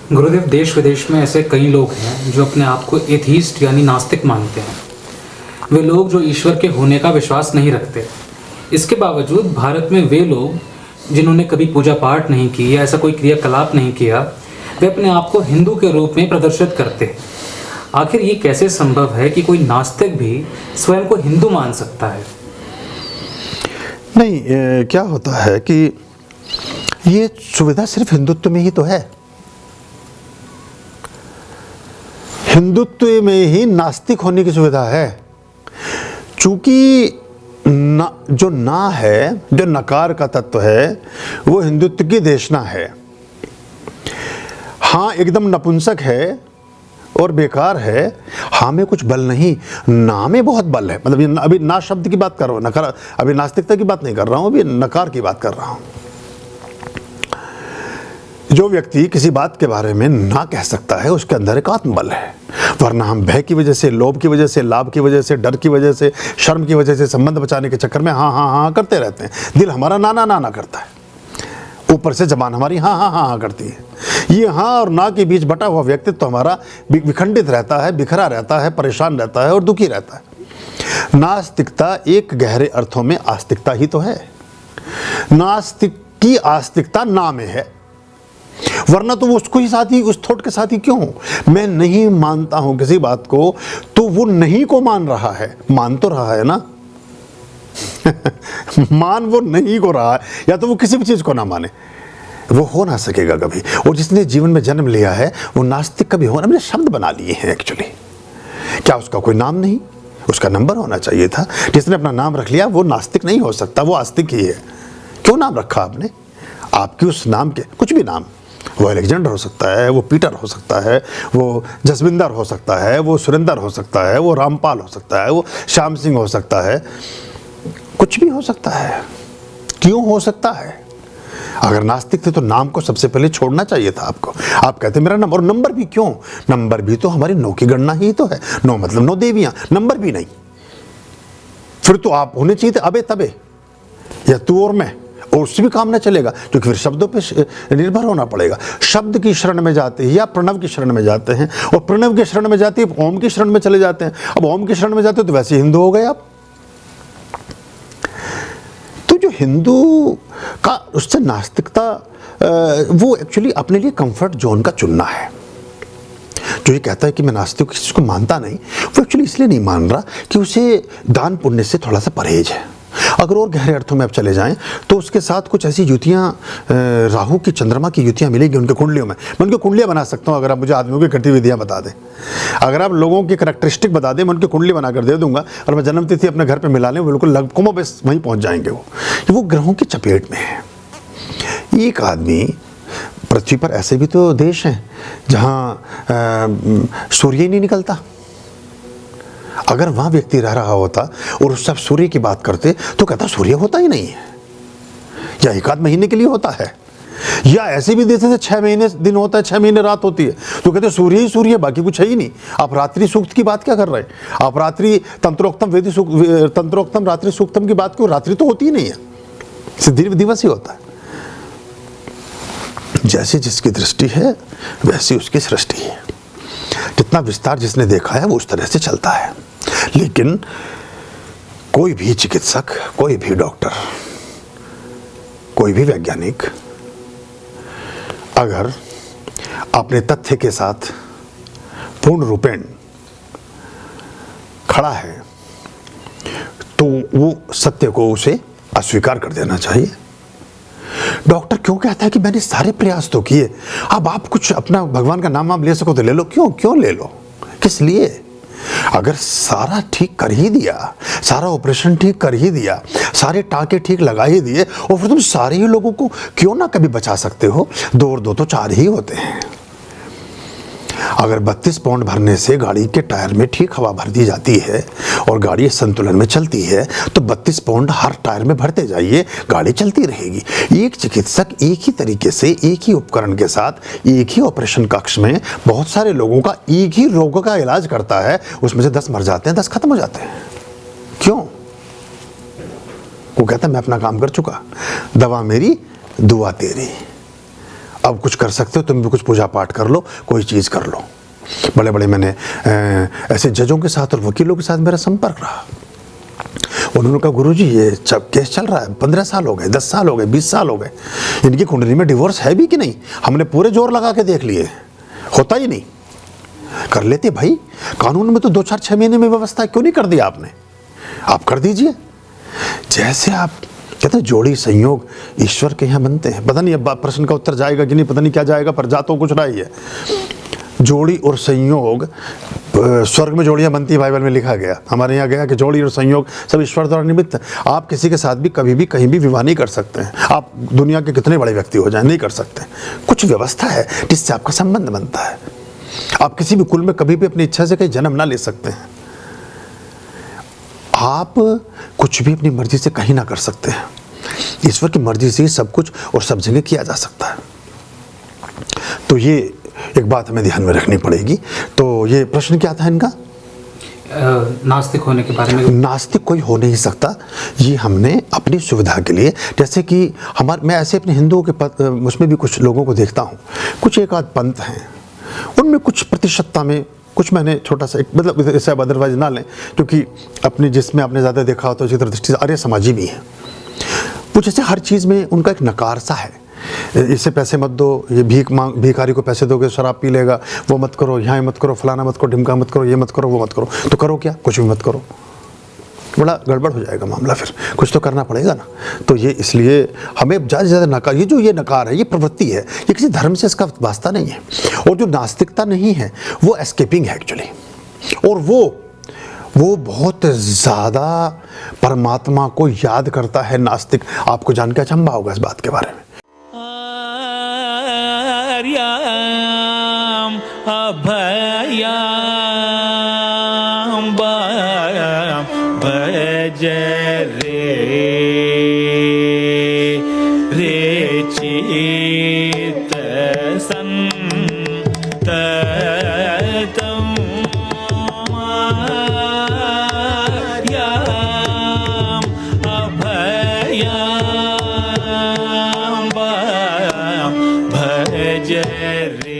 गुरुदेव, देश विदेश में ऐसे कई लोग हैं जो अपने आप को एथीस्ट यानी नास्तिक मानते हैं। वे लोग जो ईश्वर के होने का विश्वास नहीं रखते। इसके बावजूद भारत में वे लोग जिन्होंने कभी पूजा पाठ नहीं की या ऐसा कोई क्रियाकलाप नहीं किया, वे अपने आप को हिंदू के रूप में प्रदर्शित करते हैं। आखिर ये कैसे संभव है कि कोई नास्तिक भी स्वयं को हिंदू मान सकता है? नहीं, क्या होता है कि ये सुविधा सिर्फ हिंदुत्व में ही तो है। हिंदुत्व में ही नास्तिक होने की सुविधा है। चूंकि जो ना है, जो नकार का तत्व है, वो हिंदुत्व की देशना है। हाँ, एकदम नपुंसक है और बेकार है। हाँ में कुछ बल नहीं, ना में बहुत बल है। मतलब अभी ना शब्द की बात कर रहा हूँ, नकार, अभी नास्तिकता की बात नहीं कर रहा हूँ, अभी नकार की बात कर रहा हूँ। जो व्यक्ति किसी बात के बारे में ना कह सकता है, उसके अंदर एक आत्मबल है। वरना हम भय की वजह से, लोभ की वजह से, लाभ की वजह से, डर की वजह से, शर्म की वजह से, संबंध बचाने के चक्कर में हाँ हाँ हाँ करते रहते हैं। दिल हमारा ना ना ना ना करता है, ऊपर से जबान हमारी हाँ हाँ हाँ हाँ करती है। ये हाँ और ना के बीच बटा हुआ व्यक्तित्व तो हमारा विखंडित रहता है, बिखरा रहता है, परेशान रहता है और दुखी रहता है। नास्तिकता एक गहरे अर्थों में आस्तिकता ही तो है। नास्तिक की आस्तिकता ना में है, वरना तो वो उसको ही साथी, उस थॉट के साथी क्यों? मैं नहीं मानता हूं किसी बात को, तो वो नहीं को मान रहा है, मान तो रहा है ना। मान वो नहीं को रहा है, या तो वो किसी भी चीज को ना माने, वो हो ना सकेगा कभी। और जिसने जीवन में जन्म लिया है वो नास्तिक कभी होना, मैंने शब्द बना लिए हैं एक्चुअली। क्या उसका कोई नाम नहीं? उसका नंबर होना चाहिए था। जिसने अपना नाम रख लिया वो नास्तिक नहीं हो सकता, वो आस्तिक ही है। क्यों नाम रखा आपने? आपकी उस नाम के कुछ भी नाम, वो अलेक्जेंडर हो सकता है, वो पीटर हो सकता है, वो जसविंदर हो सकता है, वो सुरेंदर हो सकता है, वो रामपाल हो सकता है, वो श्याम सिंह हो सकता है, कुछ भी हो सकता है। क्यों हो सकता है? अगर नास्तिक थे तो नाम को सबसे पहले छोड़ना चाहिए था आपको। आप कहते मेरा नंबर, और नंबर भी क्यों? नंबर भी तो हमारी 9 की गणना ही तो है। 9 मतलब 9 देवियां, नंबर भी नहीं। फिर तो आप होने चाहिए थे अबे तबे, या तू और मैं, और उससे भी काम ना चलेगा, क्योंकि फिर शब्दों पे निर्भर होना पड़ेगा। शब्द की शरण में जाते हैं या प्रणव की शरण में जाते हैं, और प्रणव की शरण में जाते हैं ओम की शरण में चले जाते हैं। अब ओम की शरण में जाते हो तो वैसे हिंदू हो गए आप। तो जो हिंदू का उससे नास्तिकता, वो एक्चुअली अपने लिए कंफर्ट जोन का चुनना है। जो ये कहता है कि मैं नास्तिक किसी को मानता नहीं, वो एक्चुअली इसलिए नहीं मान रहा कि उसे दान पुण्य से थोड़ा सा परहेज है। अगर और गहरे अर्थों में आप चले जाएं तो उसके साथ कुछ ऐसी युतियाँ, राहु की चंद्रमा की युतियाँ मिलेगी उनके कुंडलियों में। मैं उनकी कुंडलियाँ बना सकता हूँ, अगर आप मुझे आदमियों की गतिविधियाँ बता दें। अगर आप लोगों की करैक्टरिस्टिक बता दें, मैं उनकी कुंडली बनाकर दे दूंगा, और मैं जन्म तिथि अपने घर पर मिला लें, बिल्कुल लगभग बस वहीं पहुँच जाएंगे। वो ग्रहों की चपेट में है। एक आदमी, पृथ्वी पर ऐसे भी तो देश हैं जहाँ सूर्य ही नहीं निकलता। अगर वहाँ व्यक्ति रह रहा होता और उससे आप सूर्य की बात करते तो कहता सूर्य होता ही नहीं है, या 1 आध महीने के लिए होता है। या ऐसे भी देश है 6 महीने दिन होता है, 6 महीने रात होती है, तो कहते सूर्य ही सूर्य है, बाकी कुछ है ही नहीं। आप रात्रि सूक्त की बात क्या कर रहे हैं? आप रात्रि तंत्रोक्तम वेदी सूक्त, तंत्रोक्तम रात्रि सूक्तम की बात क्यों? रात्रि तो होती ही नहीं है, सिर्फ दिवस ही होता है। जैसे जिसकी दृष्टि है वैसी उसकी सृष्टि है। जितना विस्तार जिसने देखा है वो उस तरह से चलता है। लेकिन कोई भी चिकित्सक, कोई भी डॉक्टर, कोई भी वैज्ञानिक अगर अपने तथ्य के साथ पूर्ण रूपेण खड़ा है तो वो सत्य को उसे अस्वीकार कर देना चाहिए। डॉक्टर क्यों कहता है कि मैंने सारे प्रयास तो किए, अब आप कुछ अपना भगवान का नाम आप ले सको तो ले लो। क्यों ले लो? किस लिए? अगर सारा ठीक कर ही दिया, सारा ऑपरेशन ठीक कर ही दिया, सारे टाँके ठीक लगा ही दिए, और फिर तुम सारे ही लोगों को क्यों ना कभी बचा सकते हो? 2 और 2 तो 4 ही होते हैं। अगर 32 पाउंड भरने से गाड़ी के टायर में ठीक हवा भर दी जाती है और गाड़ी संतुलन में चलती है, तो 32 पाउंड हर टायर में भरते जाइए, गाड़ी चलती रहेगी। एक चिकित्सक एक ही तरीके से, एक ही उपकरण के साथ, एक ही ऑपरेशन कक्ष में बहुत सारे लोगों का एक ही रोग का इलाज करता है। उसमें से 10 मर जाते हैं, 10 खत्म हो जाते हैं। क्यों? वो कहता है मैं अपना काम कर चुका, दवा मेरी दुआ तेरी। अब कुछ कर सकते हो, तुम भी कुछ पूजा पाठ कर लो, कोई चीज़ कर लो। बड़े बड़े मैंने ऐसे जजों के साथ और वकीलों के साथ मेरा संपर्क रहा। उन्होंने कहा गुरुजी ये केस चल रहा है, 15 साल हो गए, 10 साल हो गए, 20 साल हो गए, इनकी कुंडली में डिवोर्स है भी कि नहीं? हमने पूरे जोर लगा के देख लिए, होता ही नहीं। कर लेते भाई, कानून में तो 2-4-6 महीने में व्यवस्था क्यों नहीं कर दी आपने? आप कर दीजिए। जैसे आप कहते हैं जोड़ी संयोग ईश्वर के यहाँ बनते हैं। पता नहीं अब प्रश्न का उत्तर जाएगा कि नहीं, पता नहीं क्या जाएगा, पर जा तो कुछ रहा ही है। जोड़ी और संयोग स्वर्ग में जोड़ियां बनती है, बाइबल में लिखा गया। हमारे यहाँ गया कि जोड़ी और संयोग सब ईश्वर द्वारा निमित्त। आप किसी के साथ भी कभी भी कहीं भी विवाह नहीं कर सकते हैं। आप दुनिया के कितने बड़े व्यक्ति हो जाए, नहीं कर सकते। कुछ व्यवस्था है जिससे आपका संबंध बनता है। आप किसी भी कुल में कभी भी अपनी इच्छा से कहीं जन्म ना ले सकते हैं। आप कुछ भी अपनी मर्जी से कहीं ना कर सकते हैं। ईश्वर की मर्जी से ही सब कुछ और सब जगह किया जा सकता है। तो ये एक बात हमें ध्यान में रखनी पड़ेगी। तो ये प्रश्न क्या था इनका? नास्तिक होने के बारे में। नास्तिक कोई हो नहीं सकता। ये हमने अपनी सुविधा के लिए, जैसे कि मैं ऐसे अपने हिंदुओं के उसमें भी कुछ लोगों को देखता हूँ, कुछ एक आध पंथ हैं, उनमें कुछ प्रतिशतता में कुछ मैंने छोटा सा मतलब इसे अब अदरवाइज ना लें, क्योंकि अपनी जिसमें आपने ज़्यादा देखा हो तो इसी तरह दृष्टि से आर्य समाजी भी हैं। वो जैसे हर चीज़ में उनका एक नकार सा है। इससे पैसे मत दो, ये भिखारी को पैसे दोगे शराब पी लेगा, वो मत करो, यहाँ मत करो, फलाना मत करो, ढिमका मत करो, ये मत करो, वो मत करो। तो करो क्या? कुछ भी मत करो। बड़ा गड़बड़ हो जाएगा मामला, फिर कुछ तो करना पड़ेगा ना। तो ये इसलिए हमें ज़्यादा से ज़्यादा नकार, ये जो ये नकार है, ये प्रवृत्ति है, ये किसी धर्म से इसका वास्ता नहीं है। और जो नास्तिकता नहीं है वो एस्केपिंग है एक्चुअली, और वो बहुत ज़्यादा परमात्मा को याद करता है नास्तिक। आपको जानकर अचंभा होगा इस बात के बारे में। भज रे चित संततम अभयाम भज रे